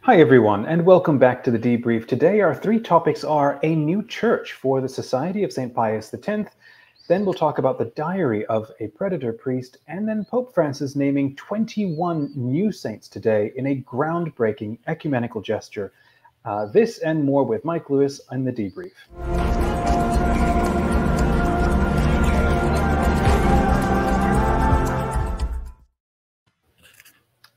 Hi everyone, and welcome back to the Debrief. Today our three topics are a new church for the Society of St. Pius X, then we'll talk about the diary of a predator priest, and then Pope Francis naming 21 new saints today in a groundbreaking ecumenical gesture. This and more with Mike Lewis and the Debrief.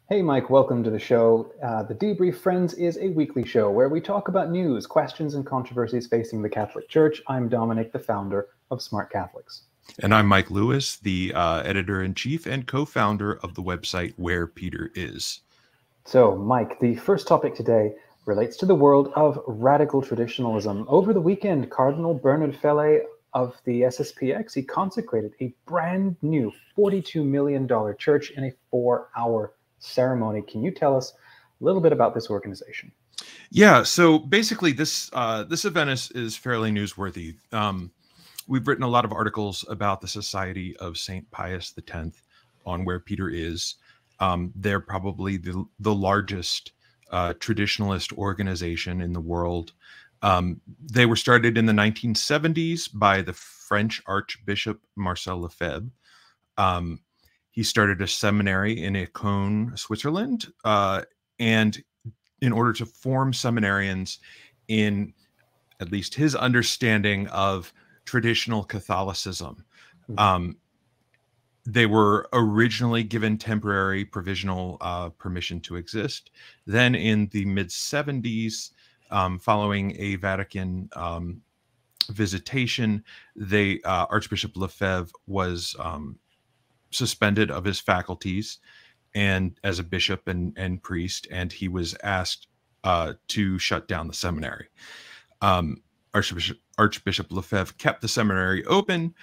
Hey Mike, welcome to the show. The Debrief, friends, is a weekly show where we talk about news, questions, and controversies facing the Catholic Church. I'm Dominic, the founder of SmartCatholics. And I'm Mike Lewis, the editor-in-chief and co-founder of the website Where Peter Is. So, Mike, the first topic today relates to the world of radical traditionalism. Over the weekend, Cardinal Bernard Fellay of the SSPX, he consecrated a brand new $42 million church in a 4-hour ceremony. Can you tell us a little bit about this organization? Yeah, so basically this event is fairly newsworthy. We've written a lot of articles about the Society of St. Pius X on Where Peter Is. They're probably the largest traditionalist organization in the world. They were started in the 1970s by the French Archbishop Marcel Lefebvre. He started a seminary in Econ, Switzerland, and in order to form seminarians in at least his understanding of traditional Catholicism. They were originally given temporary provisional permission to exist. Then in the mid-70s, following a Vatican visitation, Archbishop Lefebvre was suspended of his faculties and as a bishop and priest, and he was asked to shut down the seminary. Archbishop Lefebvre kept the seminary open.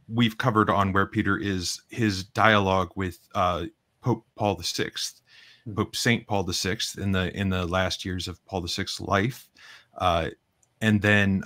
We've covered on Where Peter Is his dialogue with Pope Paul VI, Pope Saint Paul VI in the last years of Paul VI's life, and then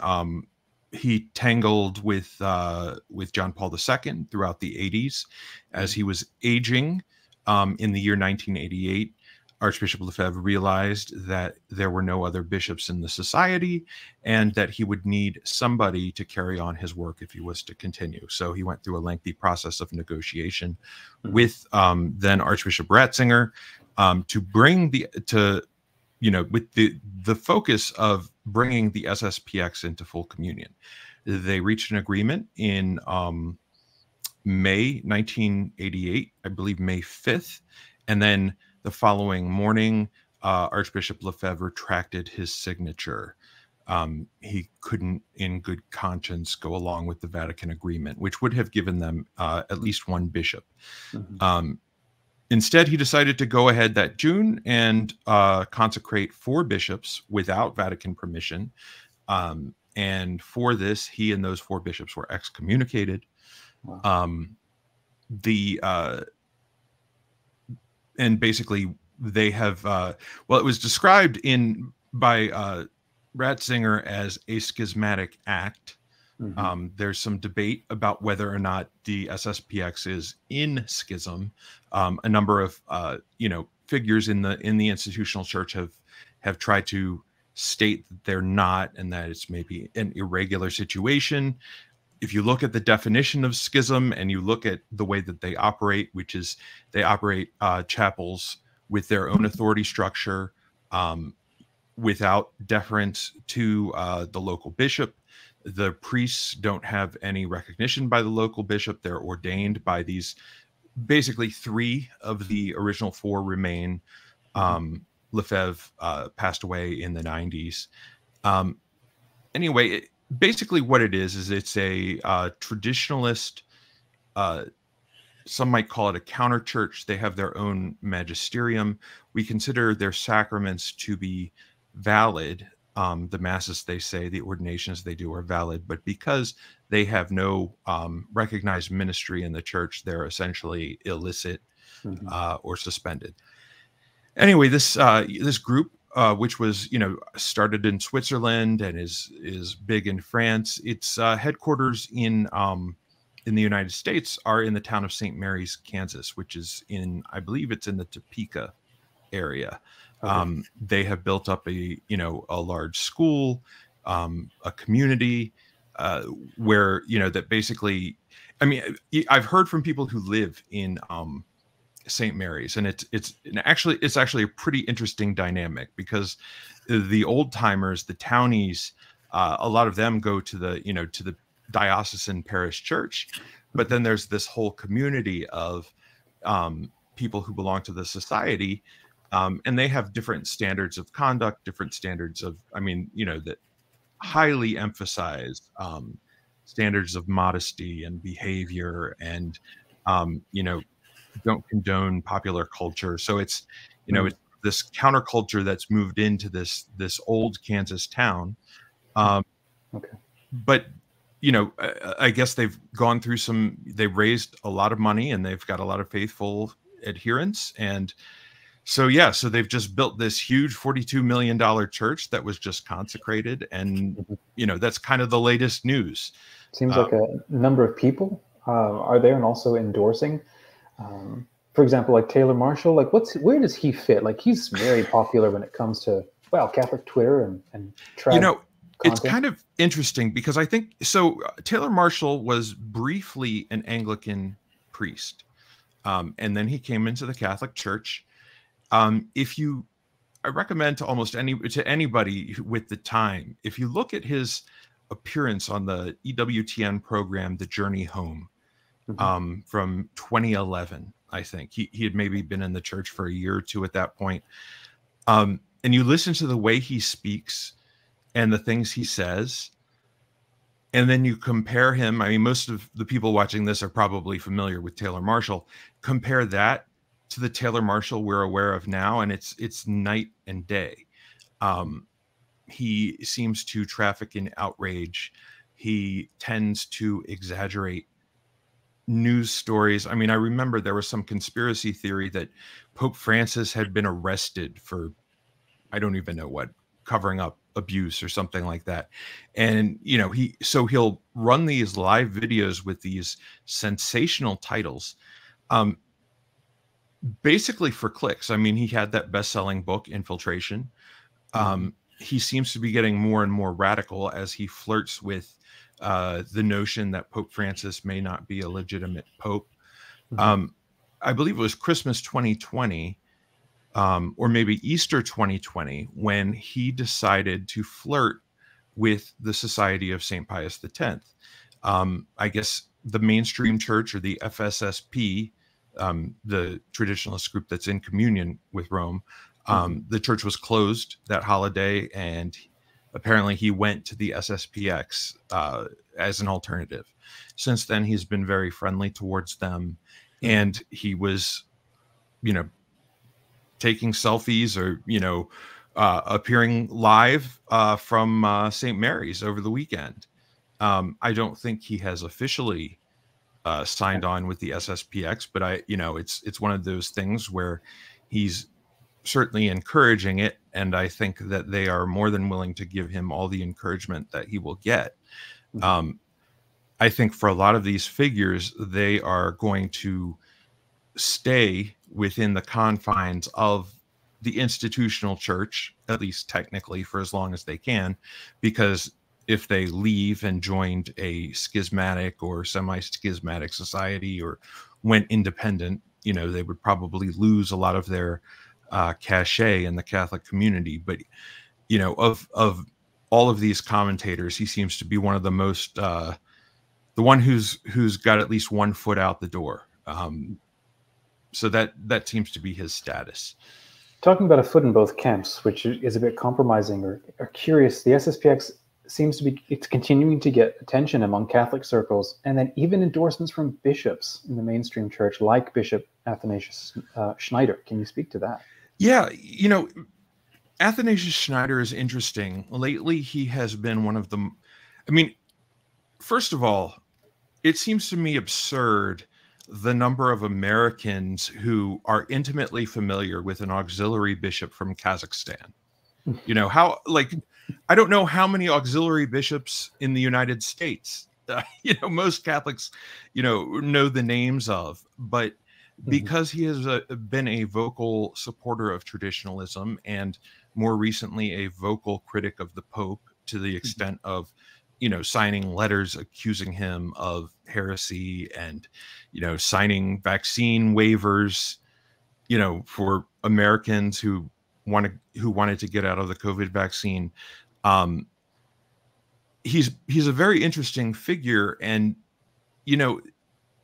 he tangled with John Paul II throughout the 80s. As he was aging in the year 1988, Archbishop Lefebvre realized that there were no other bishops in the society and that he would need somebody to carry on his work if he was to continue. So he went through a lengthy process of negotiation with then Archbishop Ratzinger to bring with the focus of bringing the SSPX into full communion. They reached an agreement in May 1988, I believe May 5th, and then the following morning, Archbishop Lefebvre retracted his signature. He couldn't, in good conscience, go along with the Vatican agreement, which would have given them at least one bishop. Instead, he decided to go ahead that June and consecrate 4 bishops without Vatican permission. And for this, he and those 4 bishops were excommunicated. Wow. And basically, they have, it was described by Ratzinger as a schismatic act. There's some debate about whether or not the SSPX is in schism. A number of figures in the institutional church have tried to state that they're not, and that it's maybe an irregular situation. If you look at the definition of schism and you look at the way that they operate, which is they operate chapels with their own authority structure, without deference to the local bishop. The priests don't have any recognition by the local bishop. They're ordained by these, basically 3 of the original 4 remain. Lefebvre passed away in the 90s. Anyway, basically what it is it's a traditionalist, some might call it a counter church. They have their own magisterium. We consider their sacraments to be valid. The masses, they say, the ordinations they do are valid, but because they have no recognized ministry in the church, they're essentially illicit or suspended. Anyway, this group, which was started in Switzerland and is big in France, its headquarters in the United States are in the town of St. Mary's, Kansas, which is I believe it's in the Topeka area. Okay. They have built up a large school, a community where that basically, I mean, I've heard from people who live in St. Mary's, and it's actually a pretty interesting dynamic, because the old timers, the townies, a lot of them go to the diocesan parish church, but then there's this whole community of people who belong to the society, and they have different standards of conduct, different standards of, that highly emphasize standards of modesty and behavior, and don't condone popular culture. So it's it's this counterculture that's moved into this old Kansas town. Okay. But I guess they've gone through they've raised a lot of money, and they've got a lot of faithful adherents, and so they've just built this huge $42 million church that was just consecrated, and that's kind of the latest news. Seems like a number of people are there and also endorsing. For example, like Taylor Marshall, like where does he fit? Like, he's very popular when it comes to Catholic Twitter and trad it's content. kind of interesting, because I think so. Taylor Marshall was briefly an Anglican priest, and then he came into the Catholic Church. I recommend to anybody with the time, if you look at his appearance on the EWTN program, The Journey Home, from 2011, I think he had maybe been in the church for a year or two at that point. And you listen to the way he speaks and the things he says, and then you compare him. I mean, most of the people watching this are probably familiar with Taylor Marshall. Compare that to the Taylor Marshall we're aware of now, and it's night and day. He seems to traffic in outrage. He tends to exaggerate news stories. I mean, I remember there was some conspiracy theory that Pope Francis had been arrested for, I don't even know what, covering up abuse or something like that. And he'll run these live videos with these sensational titles, basically for clicks. I mean, he had that best-selling book, Infiltration. He seems to be getting more and more radical as he flirts with the notion that Pope Francis may not be a legitimate pope. I believe it was Christmas 2020, or maybe Easter 2020, when he decided to flirt with the Society of St. Pius X. I guess the mainstream church, or the FSSP, the traditionalist group that's in communion with Rome, the church was closed that holiday, and apparently he went to the SSPX as an alternative. Since then, he's been very friendly towards them, and he was, taking selfies or, appearing live from St. Mary's over the weekend. I don't think he has officially signed on with the SSPX, but it's one of those things where he's certainly encouraging it, and I think that they are more than willing to give him all the encouragement that he will get. I think for a lot of these figures, they are going to stay within the confines of the institutional church, at least technically, for as long as they can, because if they leave and joined a schismatic or semi-schismatic society or went independent, they would probably lose a lot of their cachet in the Catholic community. But of all of these commentators, he seems to be one of the most the one who's got at least one foot out the door. So that seems to be his status. Talking about a foot in both camps, which is a bit compromising or curious, the SSPX seems to be, it's continuing to get attention among Catholic circles, and then even endorsements from bishops in the mainstream church, like Bishop Athanasius Schneider. Can you speak to that? Yeah, Athanasius Schneider is interesting. Lately, he has been one of the, first of all, it seems to me absurd the number of Americans who are intimately familiar with an auxiliary bishop from Kazakhstan. I don't know how many auxiliary bishops in the United States, most Catholics, know the names of, but because he has been a vocal supporter of traditionalism, and more recently a vocal critic of the Pope, to the extent of, signing letters accusing him of heresy, and, signing vaccine waivers, for Americans who wanted to get out of the COVID vaccine. He's a very interesting figure, and,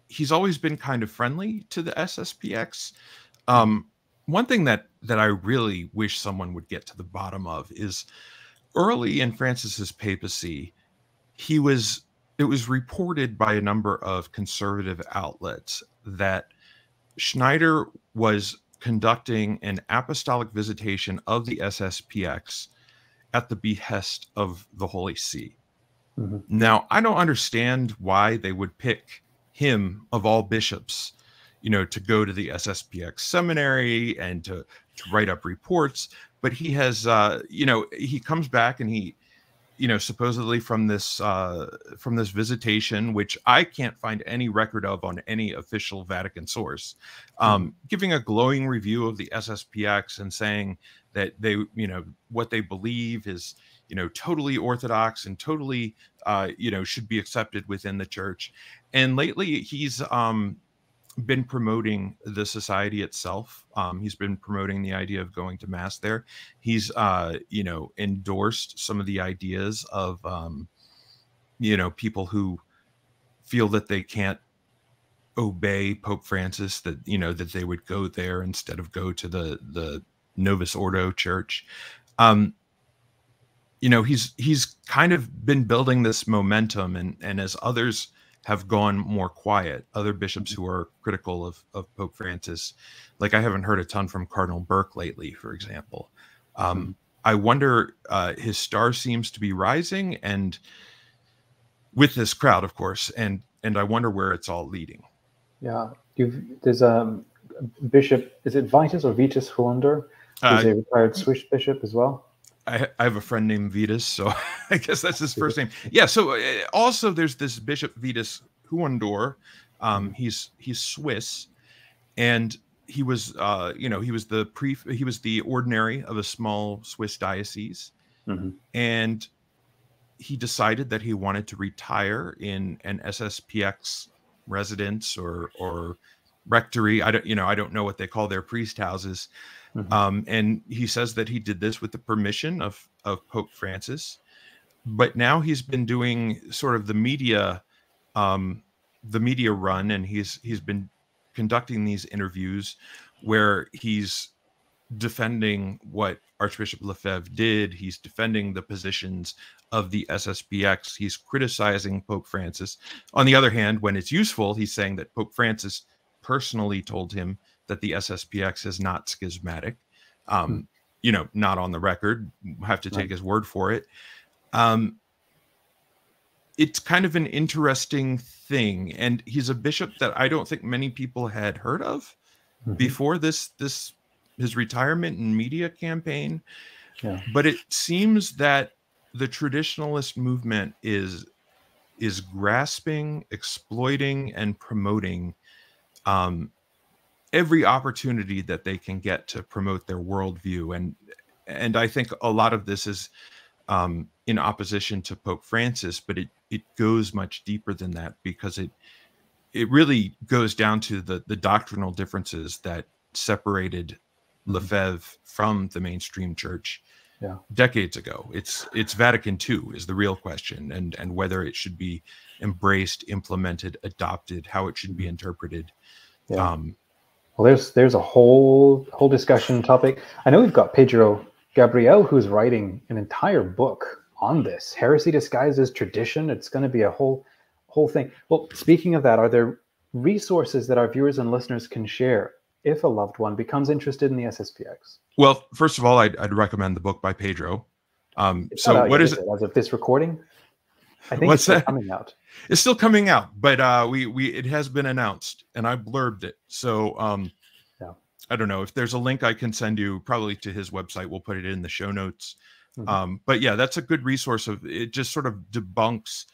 he's always been kind of friendly to the SSPX. One thing that I really wish someone would get to the bottom of is, early in Francis's papacy, it was reported by a number of conservative outlets that Schneider was conducting an apostolic visitation of the SSPX at the behest of the Holy See. Now, I don't understand why they would pick him, of all bishops, to go to the SSPX seminary and to write up reports. But he has, he comes back and he, supposedly from this visitation, which I can't find any record of on any official Vatican source, giving a glowing review of the SSPX and saying that they, what they believe is, totally orthodox and totally, should be accepted within the church. And lately he's been promoting the society itself. He's been promoting the idea of going to mass there. He's, endorsed some of the ideas of, people who feel that they can't obey Pope Francis, that, that they would go there instead of go to the Novus Ordo church. He's kind of been building this momentum, and as others have gone more quiet, other bishops who are critical of Pope Francis, like I haven't heard a ton from Cardinal Burke lately, for example. I wonder, his star seems to be rising, and with this crowd, of course, and I wonder where it's all leading. Yeah, there's a bishop, is it Vitus or Vitus Huonder? He's a retired Swiss bishop as well. I have a friend named Vitus, so I guess that's his first name. Yeah. So also there's this Bishop Vitus Huonder. He's Swiss, and he was, he was the ordinary of a small Swiss diocese, and he decided that he wanted to retire in an SSPX residence or rectory. I don't know what they call their priest houses. And he says that he did this with the permission of Pope Francis, but now he's been doing sort of the media run, and he's been conducting these interviews where he's defending what Archbishop Lefebvre did. He's defending the positions of the SSPX. He's criticizing Pope Francis. On the other hand, when it's useful, he's saying that Pope Francis personally told him that the SSPX is not schismatic, not on the record, have to take his word for it. It's kind of an interesting thing. And he's a bishop that I don't think many people had heard of before his retirement and media campaign. But it seems that the traditionalist movement is grasping, exploiting, and promoting every opportunity that they can get to promote their worldview. And I think a lot of this is in opposition to Pope Francis, but it goes much deeper than that, because it really goes down to the doctrinal differences that separated Lefebvre from the mainstream church decades ago. It's Vatican II is the real question, and whether it should be embraced, implemented, adopted, how it should be interpreted. Well, there's a whole discussion topic. I know we've got Pedro Gabriel, who's writing an entire book on this, heresy disguised as tradition. It's going to be a whole thing. Well, speaking of that, are there resources that our viewers and listeners can share if a loved one becomes interested in the SSPX? Well, first of all, I'd recommend the book by Pedro. So what is it as of this recording? I think it's still coming out. It's still coming out, but it has been announced, and I blurbed it. So I don't know if there's a link I can send you, probably to his website. We'll put it in the show notes. But yeah, that's a good resource. It just sort of debunks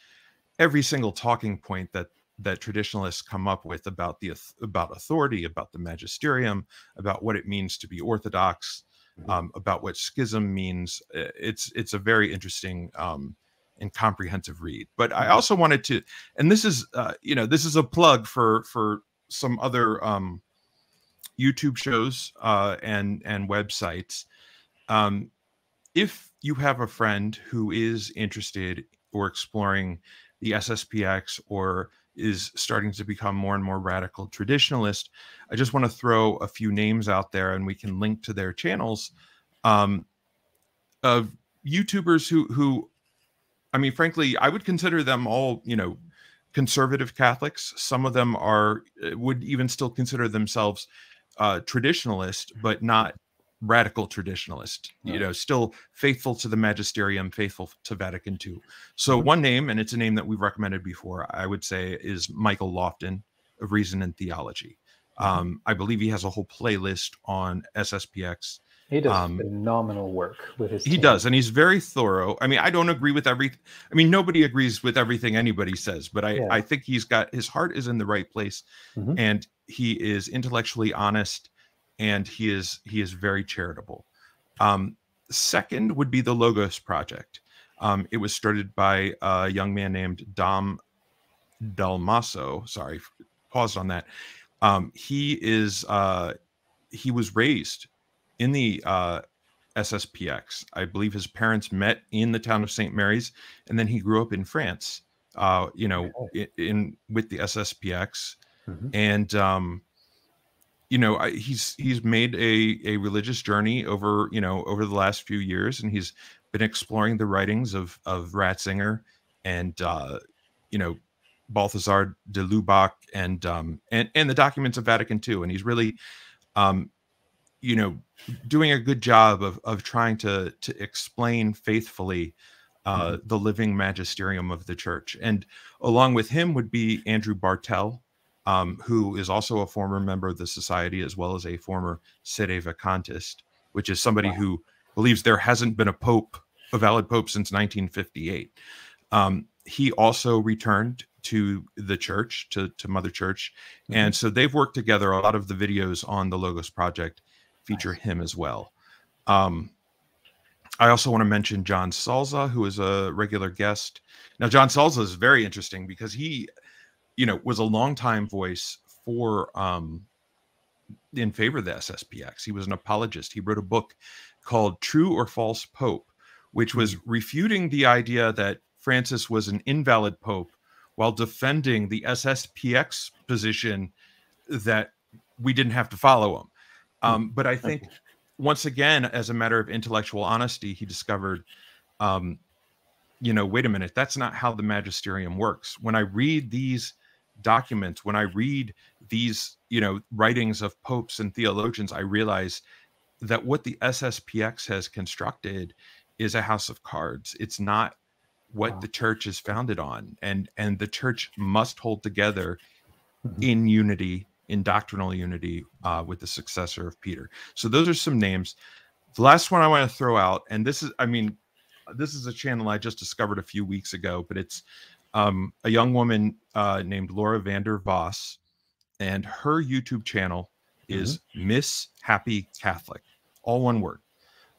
every single talking point that that traditionalists come up with about about authority, about the magisterium, about what it means to be orthodox, about what schism means. It's a very interesting and comprehensive read. But I also wanted to, and this is this is a plug for some other YouTube shows and websites. If you have a friend who is interested or exploring the SSPX or is starting to become more and more radical traditionalist, I just want to throw a few names out there, and we can link to their channels of YouTubers who, I mean, frankly, I would consider them all, conservative Catholics. Some of them would even still consider themselves traditionalist, but not radical traditionalist, still faithful to the magisterium, faithful to Vatican II. So one name, and it's a name that we've recommended before, I would say, is Michael Lofton of Reason and Theology. I believe he has a whole playlist on SSPX. He does phenomenal work with his team. He does, and he's very thorough. I mean, I don't agree with everything. I mean, nobody agrees with everything anybody says, but I think his heart is in the right place, and he is intellectually honest, and he is very charitable. Second would be the Logos Project. It was started by a young man named Dalmasso. Sorry, paused on that. He was raised in the SSPX. I believe his parents met in the town of St. Mary's, and then he grew up in France, with the SSPX. And he's made a religious journey over the last few years, and he's been exploring the writings of Ratzinger and Balthasar de Lubac and the documents of Vatican II, and he's really doing a good job of trying to explain faithfully the living magisterium of the church. And along with him would be Andrew Bartel, who is also a former member of the society, as well as a former sede vacantist, which is somebody who believes there hasn't been a valid pope since 1958. He also returned to the church, to Mother Church. And so they've worked together. A lot of the videos on the Logos Project feature him as well. I also want to mention John Souza, who is a regular guest. Now, John Souza is very interesting because he, was a longtime voice for in favor of the SSPX. He was an apologist. He wrote a book called True or False Pope, which was refuting the idea that Francis was an invalid pope while defending the SSPX position that we didn't have to follow him. But I think, once again, as a matter of intellectual honesty, he discovered, wait a minute, that's not how the magisterium works. When I read these documents, when I read these, writings of popes and theologians, I realize that what the SSPX has constructed is a house of cards. It's not what the church is founded on. And the church must hold together in unity, in doctrinal unity, with the successor of Peter. So those are some names. The last one I want to throw out, and this is a channel I just discovered a few weeks ago, but it's a young woman named Laura Vander Voss, and her YouTube channel is Miss Happy Catholic, all one word.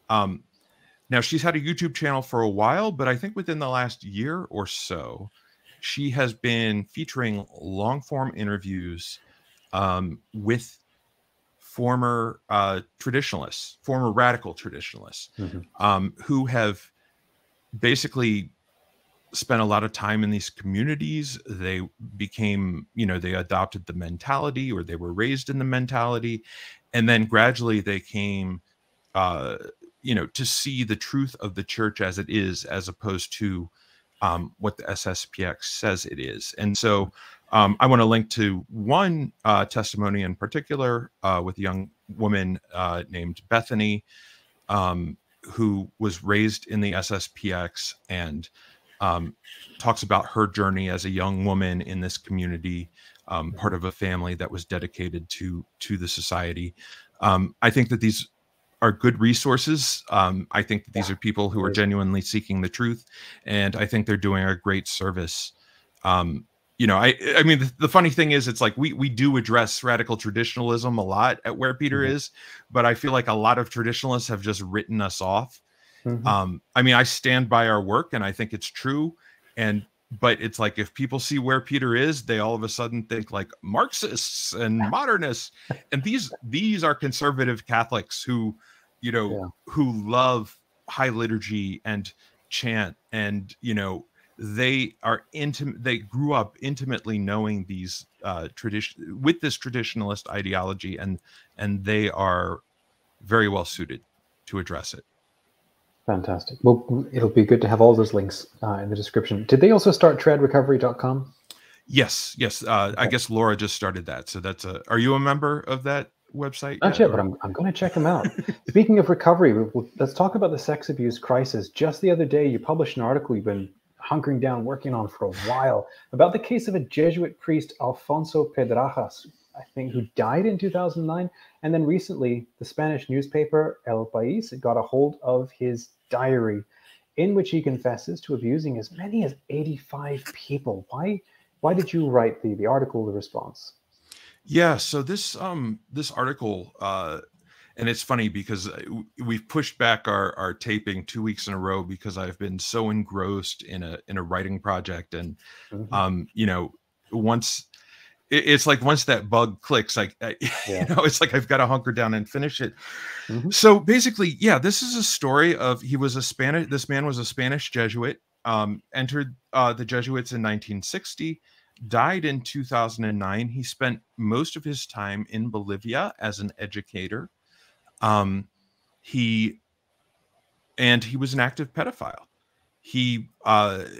Now, she's had a YouTube channel for a while, but I think within the last year or so, she has been featuring long-form interviews with former traditionalists, former radical traditionalists, who have basically spent a lot of time in these communities. They became, they adopted the mentality, or they were raised in the mentality, and then gradually they came to see the truth of the church as it is, as opposed to what the SSPX says it is. And so I want to link to one testimony in particular with a young woman named Bethany, who was raised in the SSPX and talks about her journey as a young woman in this community, part of a family that was dedicated to the society. I think that these are good resources. I think that these are people who are genuinely seeking the truth, and I think they're doing a great service you know, I mean, the funny thing is, it's like we do address radical traditionalism a lot at Where Peter Is, but I feel like a lot of traditionalists have just written us off. I mean, I stand by our work and I think it's true. But it's like, if people see Where Peter Is, they all of a sudden think like Marxists and modernists. And these are conservative Catholics who, you know, who love high liturgy and chant, and, you know, they are intimate. They grew up intimately knowing these with this traditionalist ideology, and they are very well suited to address it. Fantastic. Well, it'll be good to have all those links in the description. Did they also start treadrecovery.com? Yes. Okay. I guess Laura just started that. So that's are you a member of that website? Not yet, but I'm going to check them out. Speaking of recovery, let's talk about the sex abuse crisis. Just the other day, you published an article you've been hunkering down, working on for a while, about the case of a Jesuit priest, Alfonso Pedrajas, I think, who died in 2009. And then recently, the Spanish newspaper El País got a hold of his diary, in which he confesses to abusing as many as 85 people. Why did you write the article, the response? Yeah, so this article, and it's funny because we've pushed back our taping 2 weeks in a row because I've been so engrossed in a writing project, and you know, it's like once that bug clicks, you know, it's like I've got to hunker down and finish it. So basically, yeah, this is a story of this man was a Spanish Jesuit, entered the Jesuits in 1960, died in 2009. He spent most of his time in Bolivia as an educator. He was an active pedophile. He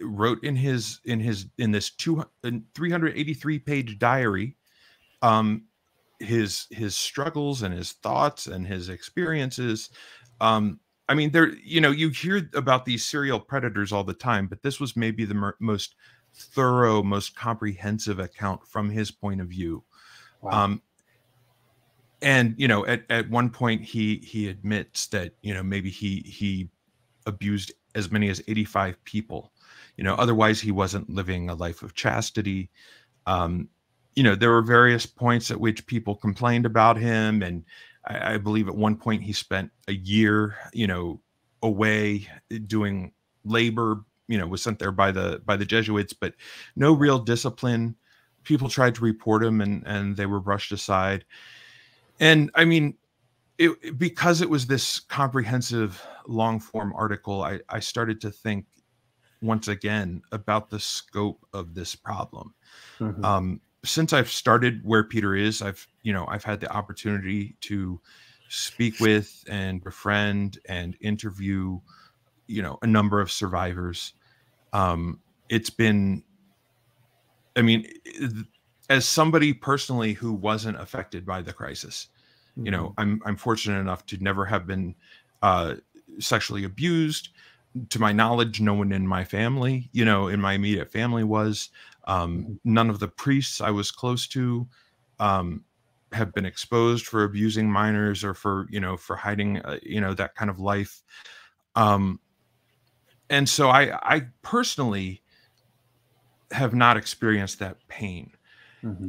wrote in this 383-page diary his struggles and his thoughts and his experiences. I mean, you know, you hear about these serial predators all the time, but this was maybe the most thorough, most comprehensive account from his point of view. Wow. And, you know, at one point he admits that, you know, maybe he abused as many as 85 people, you know, otherwise he wasn't living a life of chastity. You know, there were various points at which people complained about him. And I believe at one point he spent a year, you know, away doing labor, you know, was sent there by the Jesuits, but no real discipline. People tried to report him and they were brushed aside. And I mean, because it was this comprehensive long form article, I started to think once again about the scope of this problem. Since I've started Where Peter Is, I've had the opportunity to speak with and befriend and interview, you know, a number of survivors. It's been, I mean, as somebody personally who wasn't affected by the crisis, you know, I'm fortunate enough to never have been sexually abused. To my knowledge, no one in my family, you know, in my immediate family was. None of the priests I was close to have been exposed for abusing minors or for, you know, for hiding, you know, that kind of life. And so I personally have not experienced that pain.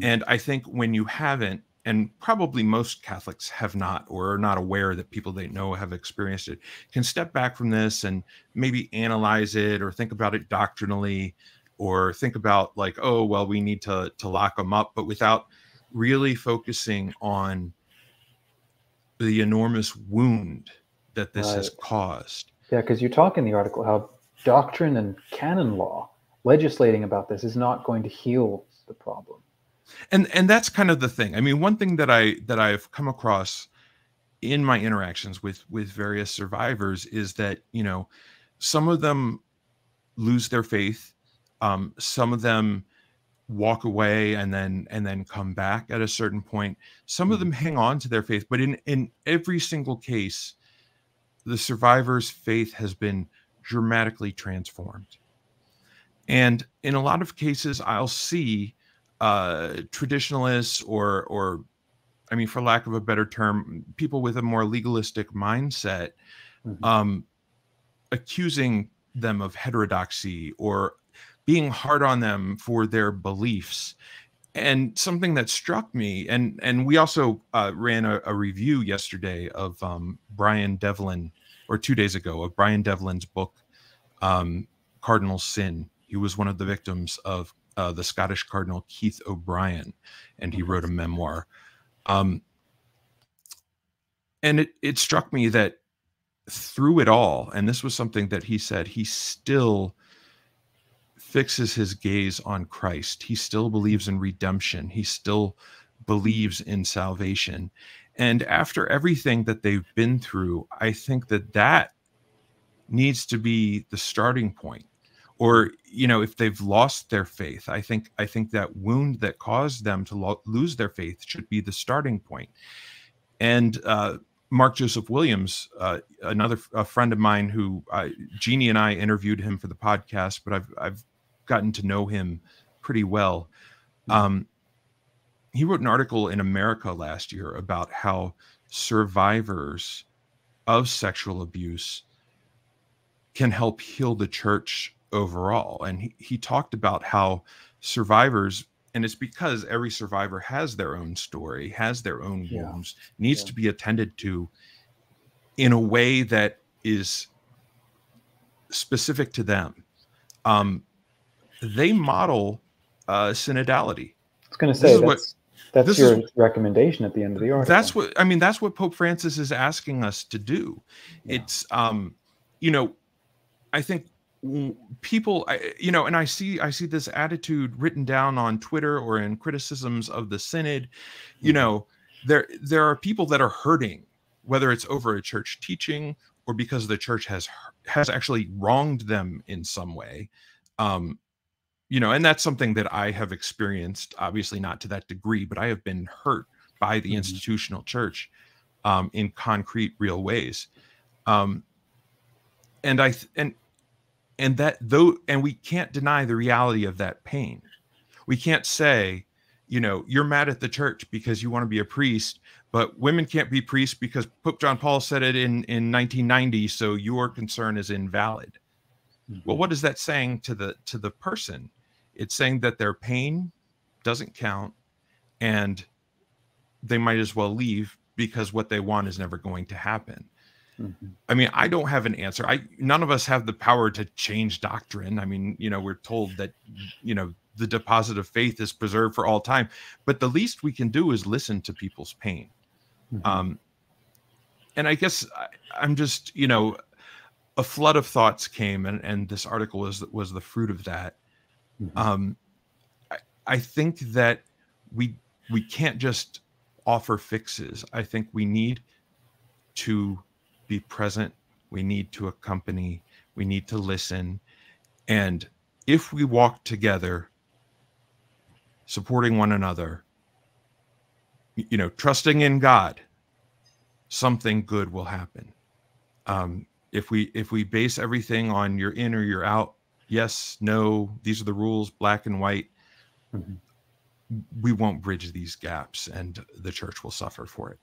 And I think when you haven't, and probably most Catholics have not, or are not aware that people they know have experienced it, can step back from this and maybe analyze it or think about it doctrinally, or think about like, oh, well, we need to lock them up, but without really focusing on the enormous wound that this has caused. Yeah, because you talk in the article how doctrine and canon law, legislating about this, is not going to heal the problem. And that's kind of the thing. I mean, one thing that I've come across in my interactions with various survivors is that, you know, some of them lose their faith. Some of them walk away and then come back at a certain point. Some of them hang on to their faith, but in every single case, the survivor's faith has been dramatically transformed. And in a lot of cases, I'll see traditionalists or I mean, for lack of a better term, people with a more legalistic mindset, accusing them of heterodoxy, or being hard on them for their beliefs. And something that struck me, and we also ran a review yesterday of Brian Devlin, or 2 days ago, of Brian Devlin's book, Cardinal Sin. He was one of the victims of the Scottish Cardinal Keith O'Brien, and he wrote a memoir. And it struck me that through it all, and this was something that he said, he still fixes his gaze on Christ. He still believes in redemption. He still believes in salvation. And after everything that they've been through, I think that needs to be the starting point. Or, you know, if they've lost their faith, I think that wound that caused them to lose their faith should be the starting point. And Mark Joseph Williams, a friend of mine who Jeannie and I interviewed him for the podcast, but I've gotten to know him pretty well. He wrote an article in America last year about how survivors of sexual abuse can help heal the church overall. And he talked about how survivors, and it's because every survivor has their own story, has their own wounds, needs to be attended to in a way that is specific to them. They model synodality. I was going to say that's your recommendation at the end of the article. That's what Pope Francis is asking us to do. It's you know, I think people, you know, and I see this attitude written down on Twitter or in criticisms of the synod. You know, there are people that are hurting, whether it's over a church teaching or because the church has actually wronged them in some way. You know, and that's something that I have experienced, obviously not to that degree, but I have been hurt by the institutional church in concrete, real ways. And we can't deny the reality of that pain. We can't say, you know, you're mad at the church because you want to be a priest, but women can't be priests because Pope John Paul said it in 1990, so your concern is invalid. Well, what is that saying to the person? It's saying that their pain doesn't count and they might as well leave because what they want is never going to happen. I mean, I don't have an answer. None of us have the power to change doctrine. I mean, you know, we're told that, you know, the deposit of faith is preserved for all time, but the least we can do is listen to people's pain. And I guess I'm just, you know, a flood of thoughts came, and this article was the fruit of that. I think that we can't just offer fixes. I think we need to be present. We need to accompany. We need to listen. And if we walk together, supporting one another, you know, trusting in God, something good will happen. If we base everything on you're in or you're out, yes, no, these are the rules, black and white, we won't bridge these gaps, and the church will suffer for it.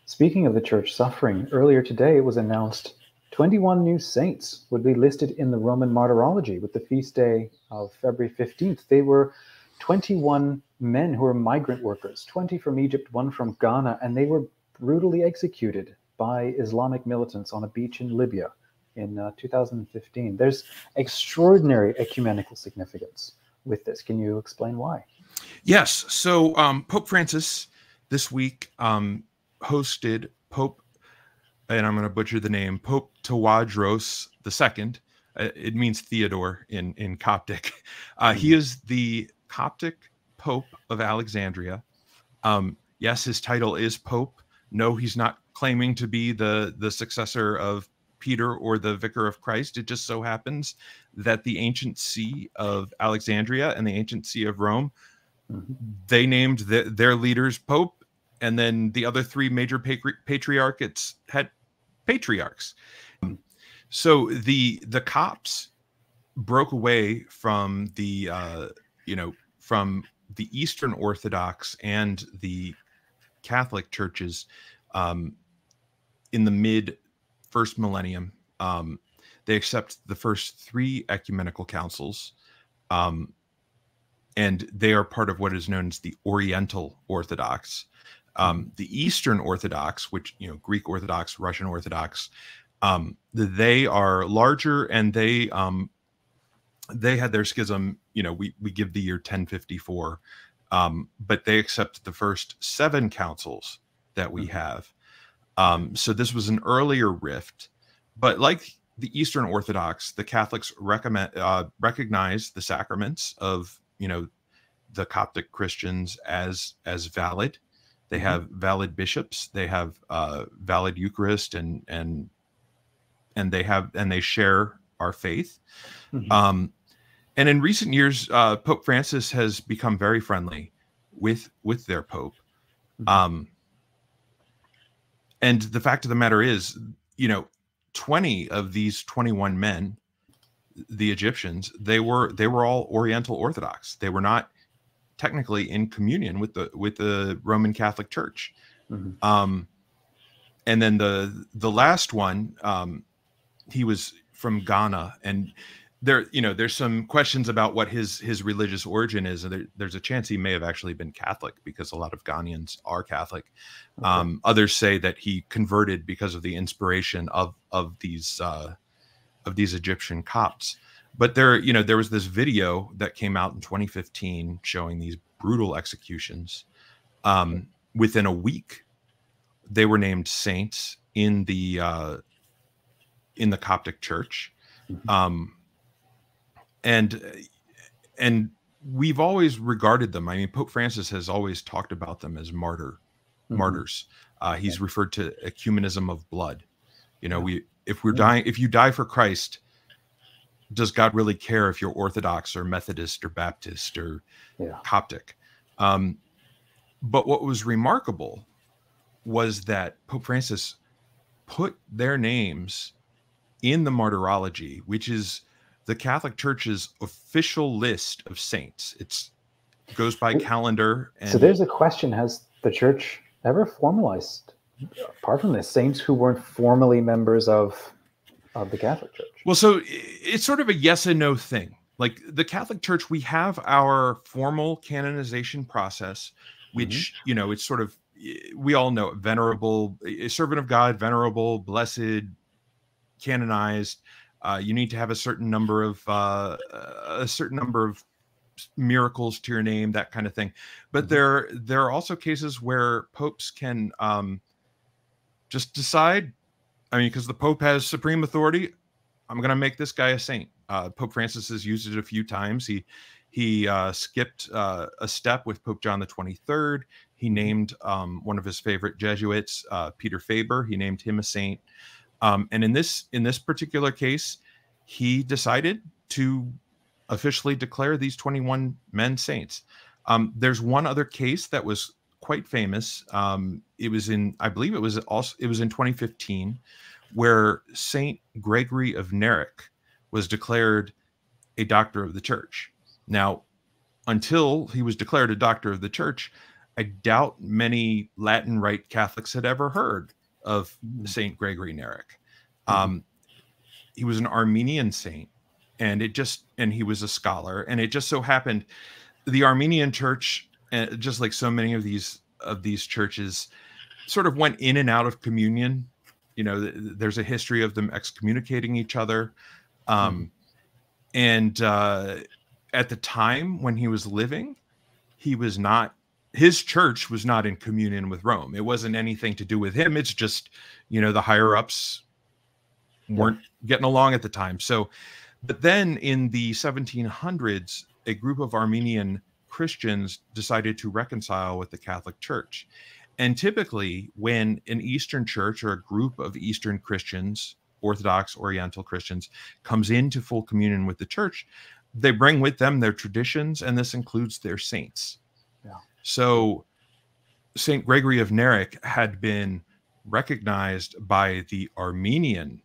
Speaking of the church suffering, earlier today it was announced 21 new saints would be listed in the Roman Martyrology with the feast day of February 15th. They were 21 men who were migrant workers, 20 from Egypt, 1 from Ghana, and they were brutally executed by Islamic militants on a beach in Libya in 2015. There's extraordinary ecumenical significance with this. Can you explain why? Yes. So Pope Francis this week hosted Pope, and I'm going to butcher the name, Pope Tawadros II. It means Theodore in Coptic. He is the Coptic Pope of Alexandria. Yes, his title is Pope. No, he's not claiming to be the successor of Peter or the Vicar of Christ. It just so happens that the ancient see of Alexandria and the ancient see of Rome, they named their leaders Pope, and then the other 3 major patriarchates had patriarchs. So the Copts broke away from the from the Eastern Orthodox and the Catholic churches in the mid first millennium. They accept the first 3 ecumenical councils, and they are part of what is known as the Oriental Orthodox. The Eastern Orthodox, which, Greek Orthodox, Russian Orthodox, they are larger, and they had their schism. We give the year 1054, but they accept the first 7 councils that we have. So this was an earlier rift, but like the Eastern Orthodox, the Catholics recognize the sacraments of the Coptic Christians as valid. They have valid bishops. They have valid Eucharist, and they share our faith. And in recent years, Pope Francis has become very friendly with their Pope. And the fact of the matter is, 20 of these 21 men, the Egyptians, they were all Oriental Orthodox. They were not technically in communion with the Roman Catholic Church. And then the last one, he was from Ghana, and there's some questions about what his religious origin is. And there's a chance he may have actually been Catholic, because a lot of Ghanaians are Catholic. Others say that he converted because of the inspiration of these Egyptian Copts. But there was this video that came out in 2015 showing these brutal executions. Within a week, they were named saints in the Coptic Church. And we've always regarded them. I mean, Pope Francis has always talked about them as martyrs. He's referred to ecumenism of blood. If you die for Christ, does God really care if you're Orthodox or Methodist or Baptist or Coptic? But what was remarkable was that Pope Francis put their names in the martyrology, which is the Catholic Church's official list of saints. It goes by calendar. So there's a question: has the Church ever formalized, apart from this, saints who weren't formally members of the Catholic Church? Well, so it's sort of a yes and no thing. Like the Catholic Church, we have our formal canonization process, which, it's sort of, we all know it: venerable, a servant of God, venerable, blessed, canonized. You need to have a certain number of miracles to your name, that kind of thing. But there are also cases where popes can just decide. I mean, because the Pope has supreme authority, I'm going to make this guy a saint. Pope Francis has used it a few times. He skipped a step with Pope John the 23rd. He named one of his favorite Jesuits, Peter Faber. He named him a saint. And in this particular case, he decided to officially declare these 21 men saints. There's one other case that was quite famous. It was in 2015, where Saint Gregory of Narek was declared a doctor of the Church. Now, until he was declared a doctor of the Church, I doubt many Latin Rite Catholics had ever heard of Saint Gregory Narek. He was an Armenian saint, and he was a scholar, and it just so happened the Armenian Church, just like so many of these churches, sort of went in and out of communion. There's a history of them excommunicating each other. And at the time when he was living, his church was not in communion with Rome. It wasn't anything to do with him. It's just, the higher ups weren't getting along at the time. So, but then in the 1700s, a group of Armenian Christians decided to reconcile with the Catholic Church. And typically when an Eastern church or a group of Eastern Christians, Orthodox, Oriental Christians, comes into full communion with the Church, they bring with them their traditions, and this includes their saints. So St. Gregory of Narek had been recognized by the Armenian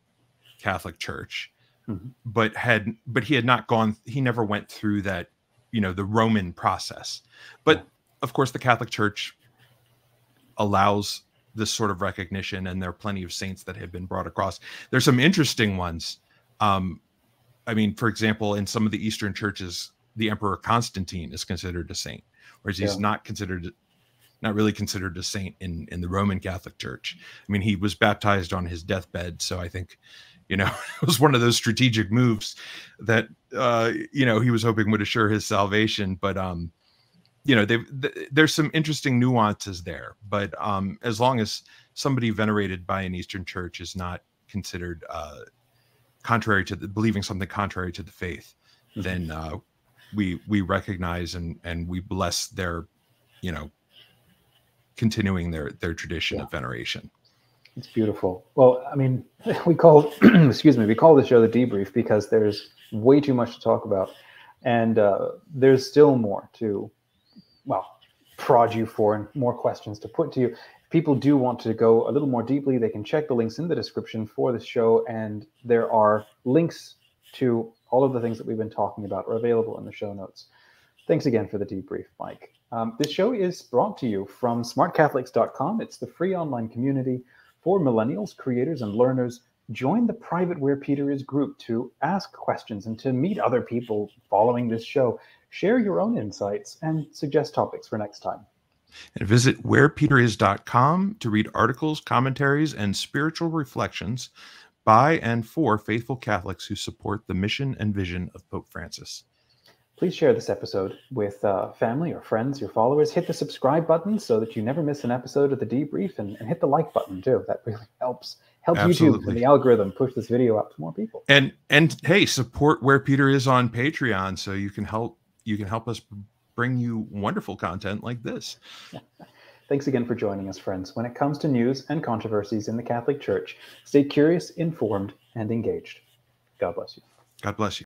Catholic Church, but he never went through that, the Roman process. But of course, the Catholic Church allows this sort of recognition, and there are plenty of saints that have been brought across. There's some interesting ones. I mean, for example, in some of the Eastern churches, the Emperor Constantine is considered a saint, whereas he's not really considered a saint in the Roman Catholic Church. I mean, he was baptized on his deathbed, so I think, it was one of those strategic moves that he was hoping would assure his salvation. But there's some interesting nuances there. But as long as somebody venerated by an Eastern church is not considered believing something contrary to the faith, then we recognize and we bless their, continuing their tradition of veneration. It's beautiful. Well, I mean, we call the show the Debrief because there's way too much to talk about, and there's still more to, prod you for, and more questions to put to you. If people do want to go a little more deeply, they can check the links in the description for this show, and there are links to all of the things that we've been talking about are available in the show notes. Thanks again for the Debrief, Mike. This show is brought to you from SmartCatholics.com. It's the free online community for millennials, creators, and learners. Join the private Where Peter Is group to ask questions and to meet other people following this show. Share your own insights and suggest topics for next time. And visit wherepeteris.com to read articles, commentaries, and spiritual reflections by and for faithful Catholics who support the mission and vision of Pope Francis. Please share this episode with family or friends, your followers. Hit the subscribe button so that you never miss an episode of the Debrief, and hit the like button too. That really helps Absolutely. YouTube and the algorithm push this video out to more people. And hey, support Where Peter Is on Patreon so you can help us bring you wonderful content like this. Thanks again for joining us, friends. When it comes to news and controversies in the Catholic Church, stay curious, informed, and engaged. God bless you. God bless you.